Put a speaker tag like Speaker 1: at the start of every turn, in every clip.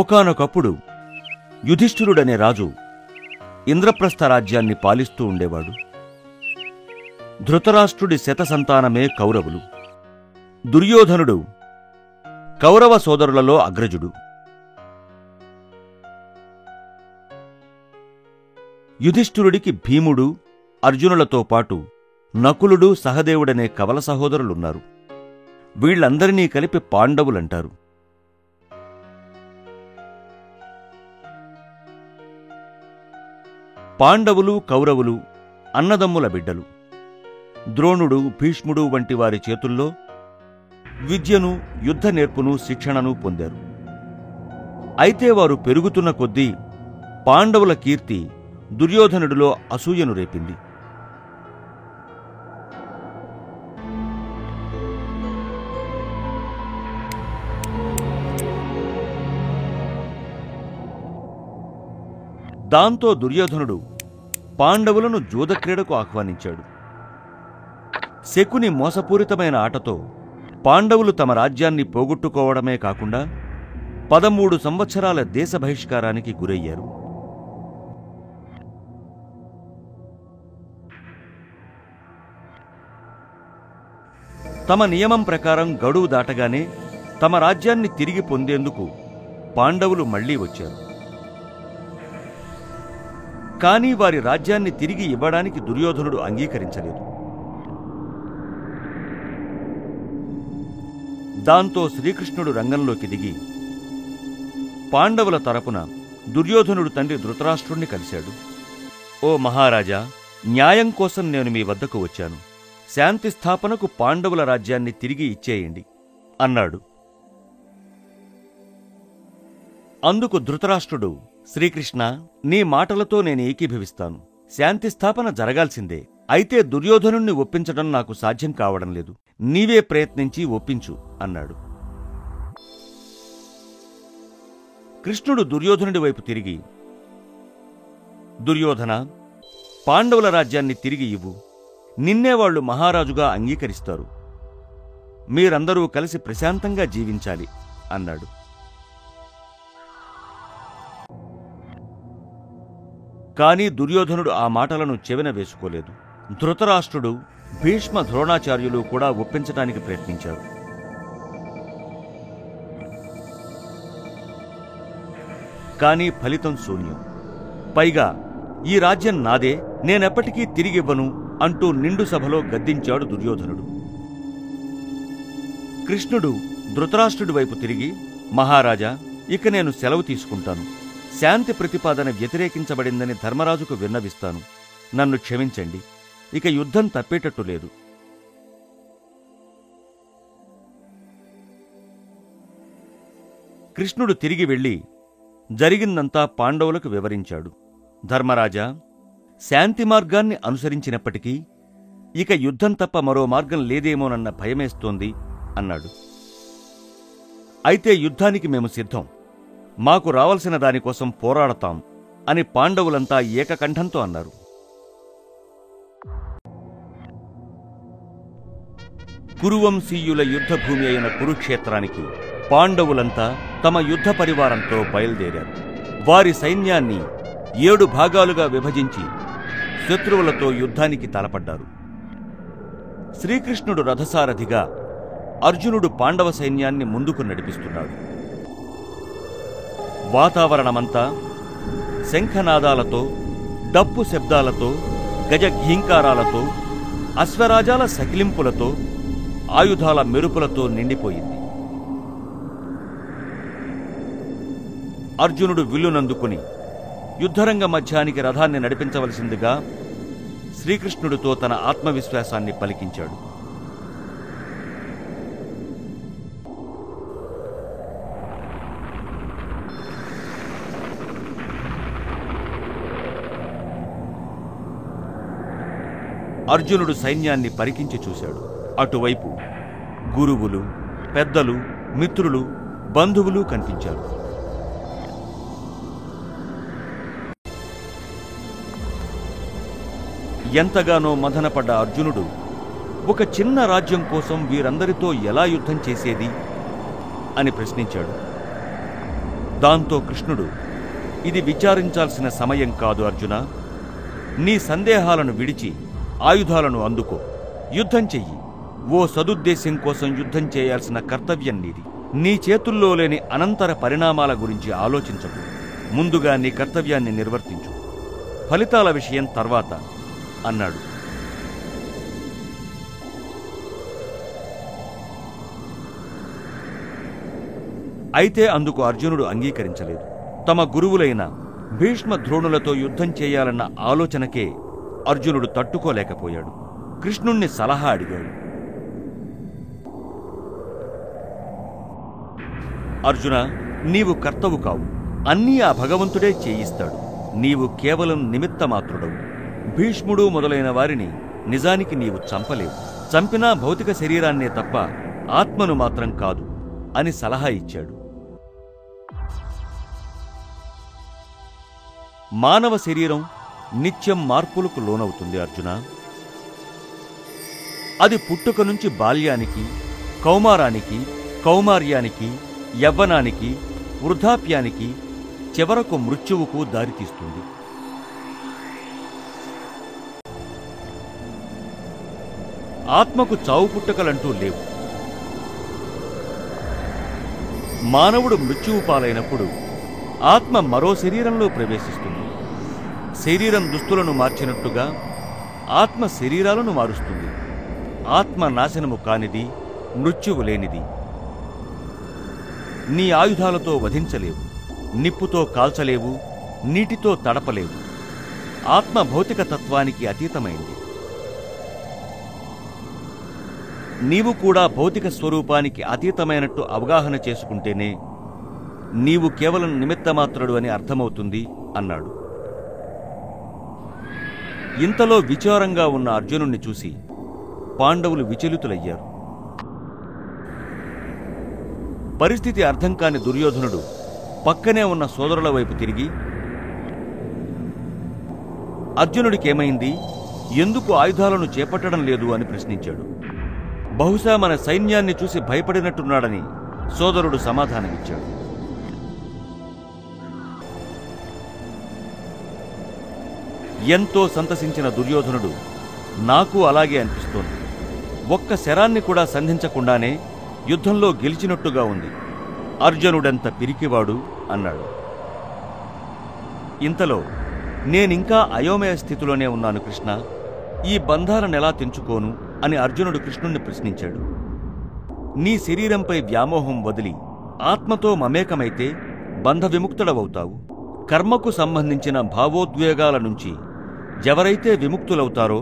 Speaker 1: ఒకానొకప్పుడు యుధిష్ఠిరుడనే రాజు ఇంద్రప్రస్థ రాజ్యాన్ని పాలిస్తూ ఉండేవాడు. ధృతరాష్ట్రుడి శతసంతానమే కౌరవులు. దుర్యోధనుడు కౌరవ సోదరులలో అగ్రజుడు. యుధిష్ఠిరుడికి భీముడు, అర్జునులతో పాటు నకులుడు, సహదేవుడనే కవల సహోదరులున్నారు. వీళ్లందరినీ కలిపి పాండవులంటారు. పాండవులు, కౌరవులు అన్నదమ్ముల బిడ్డలు. ద్రోణుడు, భీష్ముడు వంటి వారి చేతుల్లో విద్యను, యుద్ధ నేర్పును, శిక్షణను పొందారు. అయితే వారు పెరుగుతున్న కొద్దీ పాండవుల కీర్తి దుర్యోధనుడిలో అసూయను రేపింది. దాంతో దుర్యోధనుడు పాండవులను జూదక్రీడకు ఆహ్వానించాడు. శకుని మోసపూరితమైన ఆటతో పాండవులు తమ రాజ్యాన్ని పోగొట్టుకోవడమే కాకుండా 13 సంవత్సరాల దేశ బహిష్కారానికి గురయ్యారు. తమ నియమం ప్రకారం గడువు దాటగానే తమ రాజ్యాన్ని తిరిగి పొందేందుకు పాండవులు మళ్లీ వచ్చారు. కానీ వారి రాజ్యాన్ని తిరిగి ఇవ్వడానికి దుర్యోధనుడు అంగీకరించలేదు. దాంతో శ్రీకృష్ణుడు రంగంలోకి దిగి పాండవుల తరపున దుర్యోధనుడు తండ్రి ధృతరాష్ట్రుణ్ణి కలిశాడు. ఓ మహారాజా, న్యాయం కోసం నేను మీ వద్దకు వచ్చాను. శాంతి స్థాపనకు పాండవుల రాజ్యాన్ని తిరిగి ఇచ్చేయండి అన్నాడు. అందుకు ధృతరాష్ట్రుడు, శ్రీకృష్ణ, నీ మాటలతో నేను ఏకీభవిస్తాను. శాంతి స్థాపన జరగాల్సిందే. అయితే దుర్యోధనుణ్ణి ఒప్పించడం నాకు సాధ్యం కావడం లేదు. నీవే ప్రయత్నించి ఒప్పించు అన్నాడు. కృష్ణుడు దుర్యోధనుడి వైపు తిరిగి, దుర్యోధన, పాండవుల రాజ్యాన్ని తిరిగి ఇవ్వు. నిన్నే వాళ్లు మహారాజుగా అంగీకరిస్తారు. మీరందరూ కలిసి ప్రశాంతంగా జీవించాలి అన్నాడు. కాని దుర్యోధనుడు ఆ మాటలను చెవిన వేసుకోలేదు. ధృతరాష్ట్రుడు, భీష్మ, ద్రోణాచార్యులు కూడా ఒప్పించటానికి ప్రయత్నించారు. కాని ఫలితం శూన్యం. పైగా ఈ రాజ్యం నాదే, నేనెప్పటికీ తిరిగివ్వను అంటూ నిండు సభలో గద్దించాడు దుర్యోధనుడు. కృష్ణుడు ధృతరాష్ట్రుడి వైపు తిరిగి, మహారాజా, ఇక నేను సెలవు తీసుకుంటాను. శాంతి ప్రతిపాదన వ్యతిరేకించబడిందని ధర్మరాజుకు విన్నవిస్తాను. నన్ను క్షమించండి. ఇక యుద్ధం తప్పేటట్టు లేదు. కృష్ణుడు తిరిగి వెళ్లి జరిగిందంతా పాండవులకు వివరించాడు. ధర్మరాజా, శాంతి మార్గాన్ని అనుసరించినప్పటికీ ఇక యుద్ధం తప్ప మరో మార్గం లేదేమోనన్న భయమేస్తోంది అన్నాడు. అయితే యుద్ధానికి మేము సిద్ధం. మాకు రావలసిన దానికోసం పోరాడతాం అని పాండవులంతా ఏకకంఠంతో అన్నారు. కురువంశీయుల యుద్ధభూమి అయిన కురుక్షేత్రానికి పాండవులంతా తమ యుద్ధ పరివారంతో బయలుదేరారు. వారి సైన్యాన్ని 7 భాగాలుగా విభజించి శత్రువులతో యుద్ధానికి తలపడ్డారు. శ్రీకృష్ణుడు రథసారథిగా, అర్జునుడు పాండవ సైన్యాన్ని ముందుకు నడిపిస్తున్నాడు. వాతావరణమంతా శంఖనాదాలతో, డప్పు శబ్దాలతో, గజఘీంకారాలతో, అశ్వరాజాల సకిలింపులతో, ఆయుధాల మెరుపులతో నిండిపోయింది. అర్జునుడు విల్లునందుకుని యుద్ధరంగ మధ్యానికి రథాన్ని నడిపించవలసిందిగా శ్రీకృష్ణుడితో తన ఆత్మవిశ్వాసాన్ని పలికించాడు. అర్జునుడు సైన్యాన్ని పరికించి చూశాడు. అటువైపు గురువులు, పెద్దలు, మిత్రులు, బంధువులు కనిపించారు. ఎంతగానో మదనపడ్డ అర్జునుడు ఒక చిన్న రాజ్యం కోసం వీరందరితో ఎలా యుద్ధం చేసేది అని ప్రశ్నించాడు. దాంతో కృష్ణుడు, ఇది విచారించాల్సిన సమయం కాదు అర్జున. నీ సందేహాలను విడిచి ఆయుధాలను అందుకో, యుద్ధం చెయ్యి. ఓ సదుద్దేశం కోసం యుద్ధం చేయాల్సిన కర్తవ్యం నీది. నీ చేతుల్లో లేని అనంతర పరిణామాల గురించి ఆలోచించకు. ముందుగా నీ కర్తవ్యాన్ని నిర్వర్తించు, ఫలితాల విషయం తర్వాత అన్నాడు. అయితే అందుకు అర్జునుడు అంగీకరించలేదు. తమ గురువులైన భీష్మ ద్రోణులతో యుద్ధం చేయాలన్న ఆలోచనకే అర్జునుడు తట్టుకోలేకపోయాడు. కృష్ణుణ్ణి సలహా అడిగాడు. అర్జున, నీవు కర్తవు కావు, అన్నీ ఆ భగవంతుడే చేయిస్తాడు. నీవు కేవలం నిమిత్తమాత్రుడవు. భీష్ముడు మొదలైన వారిని నిజానికి నీవు చంపలేవు. చంపినా భౌతిక శరీరాన్నే తప్ప ఆత్మను మాత్రం కాదు అని సలహా ఇచ్చాడు. మానవ శరీరం నిత్యం మార్పులకు లోనవుతుంది అర్జున. అది పుట్టుక నుంచి బాల్యానికి, కౌమారానికి, కౌమార్యానికి, యవ్వనానికి, వృద్ధాప్యానికి, చివరకు మృత్యువుకు దారితీస్తుంది. ఆత్మకు చావు పుట్టుకలంటూ లేవు. మానవుడు మృత్యువు పాలైనప్పుడు ఆత్మ మరో శరీరంలో ప్రవేశిస్తుంది. శరీరం దుస్తులను మార్చినట్టుగా ఆత్మ శరీరాలను మారుస్తుంది. ఆత్మ నాశనము కానిది, మృత్యువు లేనిది. నీ ఆయుధాలతో వధించలేవు, నిప్పుతో కాల్చలేవు, నీటితో తడపలేవు. ఆత్మ భౌతిక తత్వానికి అతీతమైంది. నీవు కూడా భౌతిక స్వరూపానికి అతీతమైనట్టు అవగాహన చేసుకుంటేనే నీవు కేవలం నిమిత్తమాత్రుడు అని అర్థమవుతుంది అన్నాడు. ఇంతలో విచారంగా ఉన్న అర్జునుణ్ణి చూసి పాండవులు విచలితులయ్యారు. పరిస్థితి అర్థం కాని దుర్యోధనుడు పక్కనే ఉన్న సోదరుల వైపు తిరిగి, అర్జునుడికేమైంది, ఎందుకు ఆయుధాలను చేపట్టడం లేదు అని ప్రశ్నించాడు. బహుశా మన సైన్యాన్ని చూసి భయపడినట్టున్నాడని సోదరుడు సమాధానమిచ్చాడు. ఎంతో సంతసించిన దుర్యోధనుడు, నాకు అలాగే అనిపిస్తోంది. ఒక్క శరాన్ని కూడా సంధించకుండానే యుద్ధంలో గెలిచినట్టుగా ఉంది. అర్జునుడెంత పిరికివాడు అన్నాడు. ఇంతలో, నేనింకా అయోమయ స్థితిలోనే ఉన్నాను కృష్ణ, ఈ బంధాలనెలా తెంచుకోను అని అర్జునుడు కృష్ణుణ్ణి ప్రశ్నించాడు. నీ శరీరంపై వ్యామోహం వదిలి ఆత్మతో మమేకమైతే బంధ విముక్తుడవవుతావు. కర్మకు సంబంధించిన భావోద్వేగాల నుంచి ఎవరైతే విముక్తులవుతారో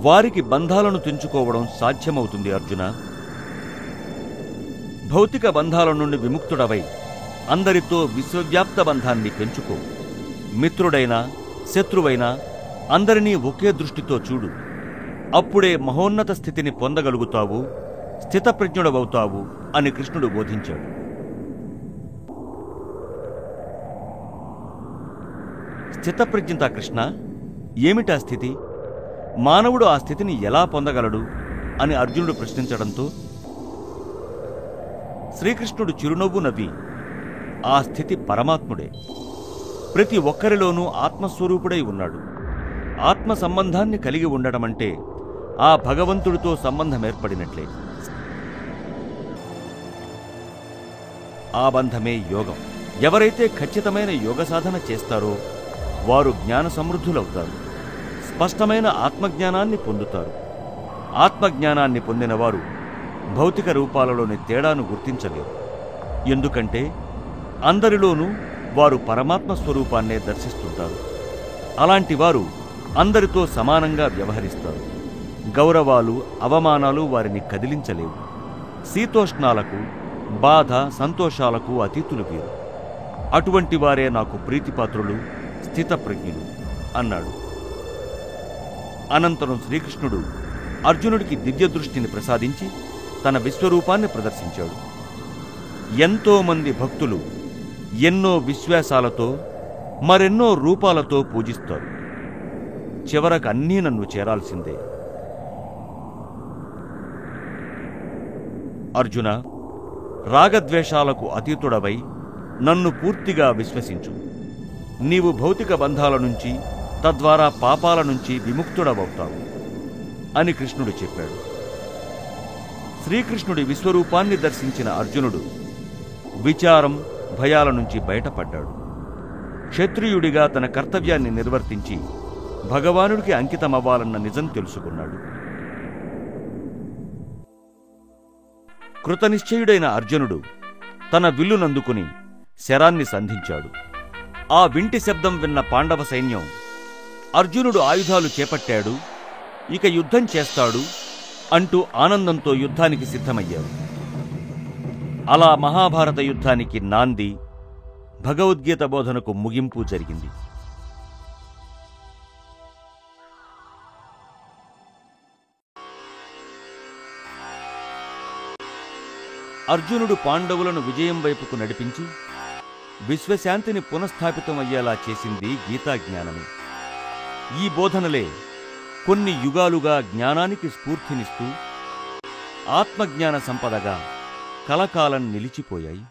Speaker 1: వారికి బంధాలను తెంచుకోవడం సాధ్యమవుతుంది అర్జున. భౌతిక బంధాల నుండి విముక్తుడవై అందరితో విశ్వవ్యాప్త బంధాన్ని పెంచుకో. మిత్రుడైనా శత్రువైనా అందరినీ ఒకే దృష్టితో చూడు. అప్పుడే మహోన్నత స్థితిని పొందగలుగుతావు, స్థితప్రజ్ఞుడవవుతావు అని కృష్ణుడు బోధించాడు. స్థితప్రజ్ఞత కృష్ణ, ఏమిటా స్థితి? మానవుడు ఆ స్థితిని ఎలా పొందగలడు అని అర్జునుడు ప్రశ్నించడంతో శ్రీకృష్ణుడు చిరునవ్వు నవ్వి, ఆ స్థితి పరమాత్ముడే. ప్రతి ఒక్కరిలోనూ ఆత్మస్వరూపుడై ఉన్నాడు. ఆత్మ సంబంధాన్ని కలిగి ఉండటమంటే ఆ భగవంతుడితో సంబంధం ఏర్పడినట్లే. ఆ బంధమే యోగం. ఎవరైతే ఖచ్చితమైన యోగ సాధన చేస్తారో వారు జ్ఞాన సమృద్ధులవుతారు, స్పష్టమైన ఆత్మజ్ఞానాన్ని పొందుతారు. ఆత్మజ్ఞానాన్ని పొందినవారు భౌతిక రూపాలలోని తేడాను గుర్తించలేరు. ఎందుకంటే అందరిలోనూ వారు పరమాత్మ స్వరూపాన్నే దర్శిస్తుంటారు. అలాంటి వారు అందరితో సమానంగా వ్యవహరిస్తారు. గౌరవాలు, అవమానాలు వారిని కదిలించలేవు. శీతోష్ణాలకు, బాధ, సంతోషాలకు అతీతులు వీరు. అటువంటి వారే నాకు ప్రీతిపాత్రులు, స్థితప్రజ్ఞులు అన్నాడు. అనంతరం శ్రీకృష్ణుడు అర్జునుడికి దివ్యదృష్టిని ప్రసాదించి తన విశ్వరూపాన్ని ప్రదర్శించాడు. ఎంతోమంది భక్తులు ఎన్నో విశ్వాసాలతో మరెన్నో రూపాలతో పూజిస్తారు. చివరకు అన్నీ నన్ను చేరాల్సిందే. అర్జున, రాగద్వేషాలకు అతీతుడవై నన్ను పూర్తిగా విశ్వసించు. నీవు భౌతిక బంధాల నుంచి, తద్వారా పాపాల నుంచి విముక్తుడవవుతావు అని కృష్ణుడు చెప్పాడు. శ్రీకృష్ణుడి విశ్వరూపాన్ని దర్శించిన అర్జునుడు విచారం, భయాల నుంచి బయటపడ్డాడు. క్షత్రియుడిగా తన కర్తవ్యాన్ని నిర్వర్తించి భగవానుడికి అంకితమవ్వాలన్న నిజం తెలుసుకున్నాడు. కృతనిశ్చయుడైన అర్జునుడు తన విల్లునందుకుని శరాన్ని సంధించాడు. ఆ వింటి శబ్దం విన్న పాండవ సైన్యం అర్జునుడు ఆయుధాలు చేపట్టాడు, ఇక యుద్ధం చేస్తాడు అంటూ ఆనందంతో యుద్ధానికి సిద్ధమయ్యారు. అలా మహాభారత యుద్ధానికి నాంది, భగవద్గీత బోధనకు ముగింపు జరిగింది. అర్జునుడు పాండవులను విజయం వైపుకు నడిపించి విశ్వశాంతిని పునఃస్థాపితమయ్యేలా చేసింది గీతాజ్ఞానమే. ఈ బోధనలే కొన్ని యుగాలుగా జ్ఞానానికి స్ఫూర్తినిస్తూ ఆత్మజ్ఞాన సంపదగా కలకాలం నిలిచిపోయాయి.